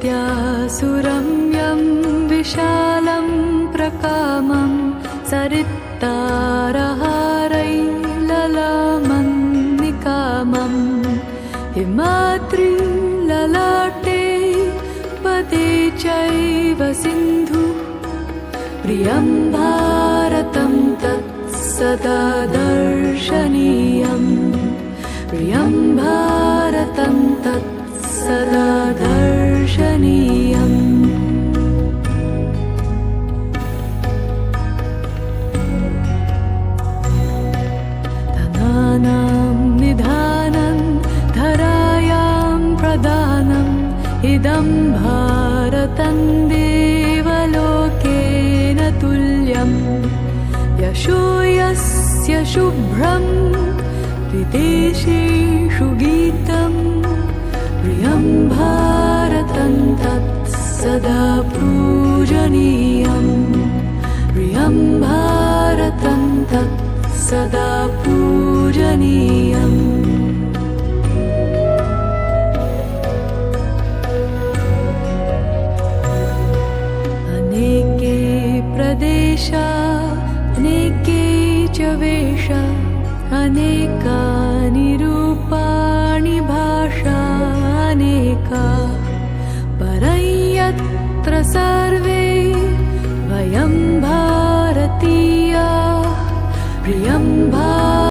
सुरम्यं विशालं प्रकामं सरित्तारहारैललामन्निकामं हिमाद्रिललाटे पदे चैव सिन्धु प्रियं भारतं तत् सदा दर्शनीयं प्रियं भारतं तत् सदा दर्शनीयम् धनानां निधानं धरायां प्रदानम् इदं भारतं देवलोकेन तुल्यम् यशो यस्य शुभ्रं विदेशेषु गीतम् प्रियं भारतं तत् सदा पूजनीयं प्रियं भारतं तत् सदा पूजनीयम् अनेके प्रदेशा अनेके च वेषा अनेकानि रूपाणि भाषा अनेका परयत्र सर्वे वयं भारतीया प्रियं